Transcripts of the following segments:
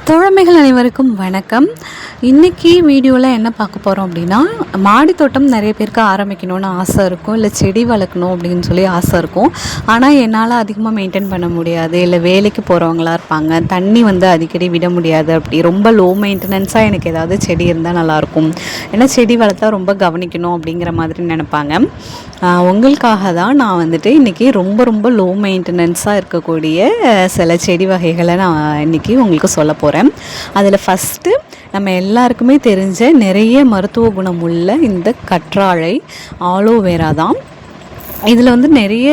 தோழமைகள் அனைவருக்கும் வணக்கம். இன்றைக்கி வீடியோவில் என்ன பார்க்க போகிறோம் அப்படின்னா, மாடி தோட்டம் நிறைய பேருக்கு ஆரம்பிக்கணும்னு ஆசை இருக்கும், இல்லை செடி வளர்க்கணும் அப்படின்னு சொல்லி ஆசை இருக்கும். ஆனால் என்னால் அதிகமாக மெயின்டைன் பண்ண முடியாது, இல்லை வேலைக்கு போகிறவங்களா இருப்பாங்க, தண்ணி அடிக்கடி விட முடியாது, அப்படி ரொம்ப லோ மெயின்டெனன்ஸாக எனக்கு ஏதாவது செடி இருந்தால் நல்லாயிருக்கும், ஏன்னா செடி வளர்த்தா ரொம்ப கவனிக்கணும் அப்படிங்கிற மாதிரி நினைப்பாங்க. உங்களுக்காக தான் நான் இன்றைக்கி ரொம்ப லோ மெயின்டெனன்ஸாக இருக்கக்கூடிய சில செடி வகைகளை நான் இன்றைக்கி உங்களுக்கு சொல்ல போகிறேன். அதில் ஃபஸ்ட்டு நம்ம எல்லாருக்குமே தெரிஞ்ச நிறைய மருத்துவ குணம் உள்ள இந்த கற்றாழை ஆலோவேரா தான். இதில் நிறைய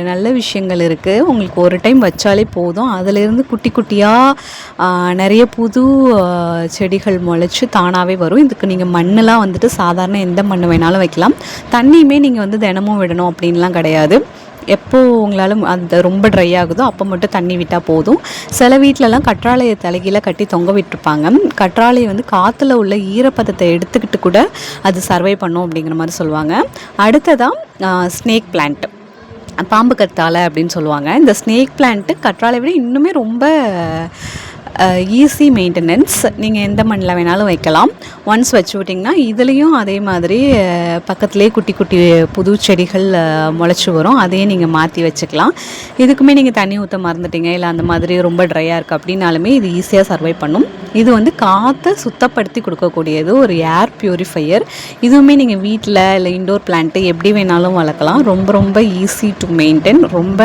நல்ல விஷயங்கள் இருக்குது. உங்களுக்கு ஒரு டைம் வச்சாலே போதும், அதிலேருந்து குட்டி குட்டியாக நிறைய புது செடிகள் முளைச்சி தானாகவே வரும். இதுக்கு நீங்கள் மண்ணெலாம் சாதாரண எந்த மண் வேணாலும் வைக்கலாம். தண்ணியுமே நீங்கள் தினமும் விடணும் அப்படின்லாம் கிடையாது. எப்போது உங்களால் அந்த ரொம்ப ட்ரை ஆகுதோ அப்போ மட்டும் தண்ணி விட்டால் போதும். சில வீட்டிலலாம் கற்றாழையை தலைகீழ கட்டி தொங்க விட்டுருப்பாங்க. கற்றாழையை காற்றுல உள்ள ஈரப்பதத்தை எடுத்துக்கிட்டு கூட அது சர்வை பண்ணும் அப்படிங்கிற மாதிரி சொல்லுவாங்க. அடுத்ததாக ஸ்னேக் பிளான்ட், பாம்பு கத்தாழை அப்படின்னு சொல்லுவாங்க. இந்த ஸ்னேக் பிளான்ட்டு கற்றாழை விட இன்னுமே ரொம்ப ஈஸி மெயின்டெனன்ஸ். நீங்கள் எந்த மண்ணில் வேணாலும் வைக்கலாம். ஒன்ஸ் வச்சு விட்டிங்கன்னா இதுலேயும் அதே மாதிரி பக்கத்துலேயே குட்டி குட்டி புது செடிகள் முளைச்சி வரும். அதையே நீங்கள் மாற்றி வச்சுக்கலாம். இதுக்குமே நீங்கள் தண்ணி ஊற்ற மறந்துட்டீங்க, இல்லை அந்த மாதிரி ரொம்ப ட்ரையாக இருக்குது அப்படின்னாலுமே இது ஈஸியாக சர்வை பண்ணும். இது காற்றை சுத்தப்படுத்தி கொடுக்கக்கூடியது, ஒரு ஏர் ப்யூரிஃபையர். இதுவுமே நீங்கள் வீட்டில் இல்லை இன்டோர் பிளான்ட்டு எப்படி வேணாலும் வளர்க்கலாம். ரொம்ப ஈஸி டு மெயின்டைன், ரொம்ப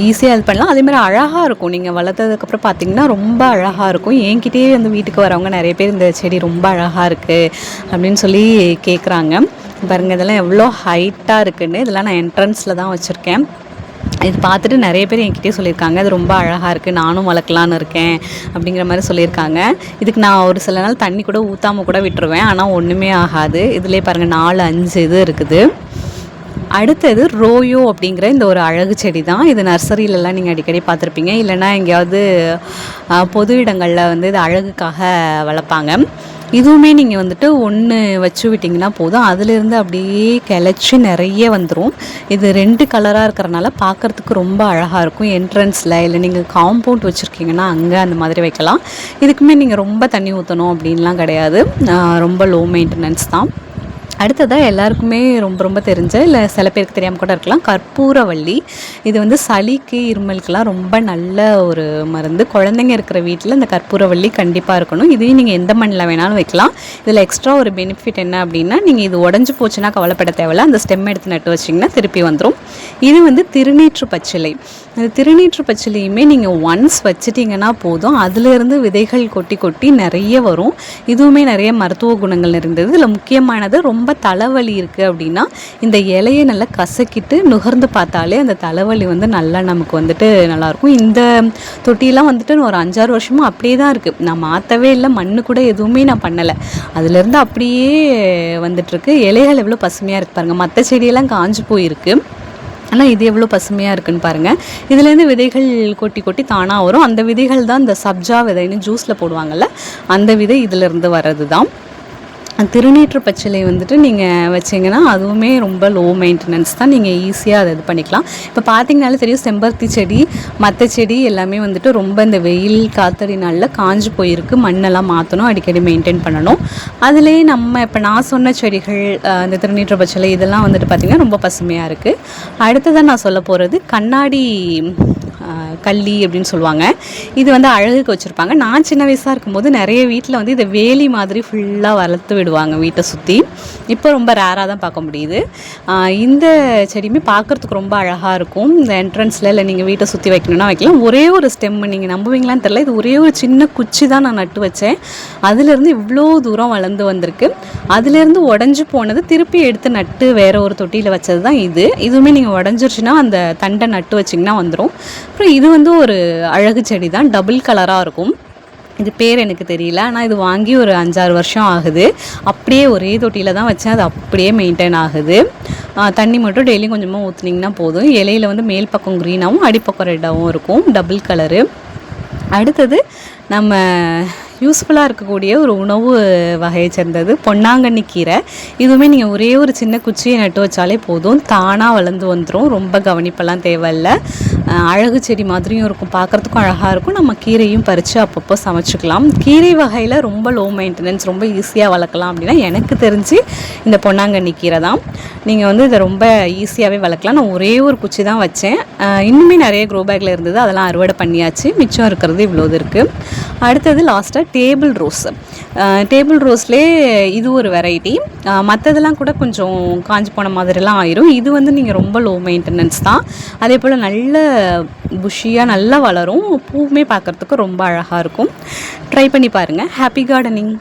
ஈஸியாக இது பண்ணலாம். அதேமாதிரி அழகாக இருக்கும். நீங்கள் வளர்த்ததுக்கப்புறம் பார்த்திங்கன்னா ரொம்ப அழகாக இருக்கும். என்கிட்டயே வீட்டுக்கு வரவங்க நிறைய பேர் இந்த செடி ரொம்ப அழகாக இருக்குது அப்படின்னு சொல்லி கேட்குறாங்க. பாருங்கள், இதெல்லாம் எவ்வளோ ஹைட்டாக இருக்குதுன்னு. இதெல்லாம் நான் என்ட்ரன்ஸில் தான் வச்சுருக்கேன். இது பார்த்துட்டு நிறைய பேர் என்கிட்டயே சொல்லியிருக்காங்க, அது ரொம்ப அழகாக இருக்குது, நானும் வளர்க்கலான்னு இருக்கேன் அப்படிங்கிற மாதிரி சொல்லியிருக்காங்க. இதுக்கு நான் ஒரு சில நாள் தண்ணி கூட ஊற்றாமல் கூட விட்டுருவேன், ஆனால் ஒன்றுமே ஆகாது. இதிலே பாருங்கள் 4-5 இது இருக்குது. அடுத்தது ரோயோ அப்படிங்கிற இந்த ஒரு அழகு செடி தான். இது நர்சரியிலலாம் நீங்கள் அடிக்கடி பார்த்துருப்பீங்க, இல்லைனா எங்கேயாவது பொது இடங்களில் இது அழகுக்காக வளர்ப்பாங்க. இதுவுமே நீங்கள் ஒன்று வச்சு விட்டிங்கன்னா போதும், அதிலிருந்து அப்படியே கிளச்சி நிறைய வந்துடும். இது 2 கலராக இருக்கிறனால பார்க்குறதுக்கு ரொம்ப அழகாக இருக்கும். என்ட்ரன்ஸில் இல்லை நீங்கள் காம்பவுண்ட் வச்சுருக்கீங்கன்னா அங்கே அந்த மாதிரி வைக்கலாம். இதுக்குமே நீங்கள் ரொம்ப தண்ணி ஊற்றணும் அப்படின்லாம் கிடையாது, ரொம்ப லோ மெயின்டெனன்ஸ் தான். அடுத்ததாக எல்லாருக்குமே ரொம்ப தெரிஞ்ச, இல்லை சில பேருக்கு தெரியாமல் கூட இருக்கலாம், கற்பூரவள்ளி. இது சளிக்கு இருமலுக்கெல்லாம் ரொம்ப நல்ல ஒரு மருந்து. குழந்தைங்க இருக்கிற வீட்டில் இந்த கற்பூரவள்ளி கண்டிப்பாக இருக்கணும். இதையும் நீங்கள் எந்த மண்ணில் வேணாலும் வைக்கலாம். இதில் எக்ஸ்ட்ரா ஒரு பெனிஃபிட் என்ன அப்படின்னா, நீங்கள் இது உடஞ்சி போச்சுன்னா கவலைப்பட தேவையில்ல, அந்த ஸ்டெம் எடுத்து நட்டு வச்சிங்கன்னா திருப்பி வந்துடும். இது திருநீற்று பச்சிலை. அந்த திருநீற்று பச்சிலையுமே நீங்கள் ஒன்ஸ் வச்சிட்டிங்கன்னா போதும், அதிலிருந்து விதைகள் கொட்டி கொட்டி நிறைய வரும். இதுவுமே நிறைய மருத்துவ குணங்கள் நிறைந்தது. இதில் முக்கியமானது, ரொம்ப தலைவலி இருக்குது அப்படின்னா இந்த இலையை நல்லா கசக்கிட்டு நுகர்ந்து பார்த்தாலே அந்த தலைவலி நல்லா நமக்கு நல்லாயிருக்கும். இந்த தொட்டியெல்லாம் ஒரு 5-6 வருஷமும் அப்படியே தான் இருக்குது. நான் மாற்றவே இல்லை, மண்ணு கூட எதுவுமே நான் பண்ணலை. அதுலேருந்து அப்படியே வந்துட்டுருக்கு. இலைகள் எவ்வளோ பசுமையாக இருக்குது பாருங்கள். மற்ற செடியெல்லாம் காஞ்சு போயிருக்கு, ஆனால் இது எவ்வளோ பசுமையாக இருக்குதுன்னு பாருங்கள். இதுலேருந்து விதைகள் கொட்டி கொட்டி தானாக வரும். அந்த விதைகள் தான் இந்த சப்ஜா விதைன்னு ஜூஸில் போடுவாங்கள்ல, அந்த விதை இதிலேருந்து வர்றது தான். திருநீற்று பச்சிலை நீங்கள் வச்சிங்கன்னா அதுவுமே ரொம்ப லோ மெயின்டெனன்ஸ் தான். நீங்கள் ஈஸியாக அதை இது பண்ணிக்கலாம். இப்போ பார்த்திங்கனாலே தெரியும், செம்பருத்தி செடி மற்ற செடி எல்லாமே ரொம்ப இந்த வெயில் காத்தடி நாளில் காஞ்சு போயிருக்கு. மண்ணெல்லாம் மாற்றணும், அடிக்கடி மெயின்டைன் பண்ணணும். அதுலேயே நம்ம இப்போ நான் சொன்ன செடிகள், இந்த திருநீற்று பச்சிலை இதெல்லாம் பார்த்திங்கன்னா ரொம்ப பசுமையாக இருக்குது. அடுத்ததான் நான் சொல்ல போகிறது கண்ணாடி கள்ளி அப்படின்னு சொல்லுவாங்க. இது அழகுக்கு வச்சுருப்பாங்க. நான் சின்ன வயசாக இருக்கும்போது நிறைய வீட்டில் இதை வேலி மாதிரி ஃபுல்லாக வளர்த்து விடுவாங்க வீட்டை சுற்றி. இப்போ ரொம்ப ரேராக தான் பார்க்க முடியுது. இந்த செடியுமே பார்க்குறதுக்கு ரொம்ப அழகாக இருக்கும். இந்த என்ட்ரன்ஸில் இல்லை நீங்கள் வீட்டை சுற்றி வைக்கணும்னா வைக்கலாம். ஒரே ஒரு ஸ்டெம்மு, நீங்கள் நம்புவீங்களான்னு தெரியல, இது ஒரே ஒரு சின்ன குச்சி தான் நான் நட்டு வச்சேன். அதுலேருந்து இவ்வளோ தூரம் வளர்ந்து வந்திருக்கு. அதுலேருந்து உடஞ்சி போனது திருப்பி எடுத்து நட்டு வேறு ஒரு தொட்டியில் வச்சது தான் இது. இதுவுமே நீங்கள் உடஞ்சிருச்சுன்னா அந்த தண்டை நட்டு வச்சிங்கன்னா வந்துடும். அப்புறம் இது ஒரு அழகு செடி தான், டபுள் கலராக இருக்கும். இது பேர் எனக்கு தெரியல, ஆனால் இது வாங்கி ஒரு 5-6 வருஷம் ஆகுது. அப்படியே ஒரே தொட்டியில் தான் வச்சேன், அது அப்படியே மெயின்டைன் ஆகுது. தண்ணி மட்டும் டெய்லியும் கொஞ்சமாக ஊற்றுனீங்கன்னா போதும். இலையில் மேல் பக்கம் க்ரீனாகவும் அடிப்பக்கம் ரெட்டாகவும் இருக்கும், டபுள் கலரு. அடுத்தது நம்ம யூஸ்ஃபுல்லாக இருக்கக்கூடிய ஒரு உணவு வகையை சேர்ந்தது பொன்னாங்கண்ணி கீரை. இதுவுமே நீங்கள் ஒரே ஒரு சின்ன குச்சியை நட்டு வச்சாலே போதும், தானாக வளர்ந்து வந்துடும். ரொம்ப கவனிப்பெல்லாம் தேவையில்லை. அழகு செடி மாதிரியும் இருக்கும், பார்க்குறதுக்கும் அழகாக இருக்கும். நம்ம கீரையும் பறித்து அப்பப்போ சமைச்சிக்கலாம். கீரை வகையில் ரொம்ப லோ மெயின்டெனன்ஸ், ரொம்ப ஈஸியாக வளர்க்கலாம் அப்படின்னா எனக்கு தெரிஞ்சு இந்த பொன்னாங்கண்ணி கீரை தான். நீங்கள் வந்து இதை ரொம்ப ஈஸியாகவே வளர்க்கலாம். நான் ஒரே ஒரு குச்சி தான் வச்சேன். இன்னுமே நிறைய க்ரோ பேக்கில் இருந்தது, அதெல்லாம் அறுவடை பண்ணியாச்சு. மிச்சம் இருக்கிறது இவ்வளோது இருக்குது. அடுத்தது லாஸ்ட்டாக டேபிள் ரோஸ். டேபிள் ரோஸ்லேயே இது ஒரு வெரைட்டி. மற்றதெல்லாம் கூட கொஞ்சம் காஞ்சி போன மாதிரிலாம் ஆயிரும். இது வந்து நீங்கள் ரொம்ப லோ மெயின்டெனன்ஸ் தான். அதே போல் நல்ல புஷியாக நல்லா வளரும். பூவுமே பார்க்குறதுக்கு ரொம்ப அழகாக இருக்கும். ட்ரை பண்ணி பாருங்கள். Happy gardening.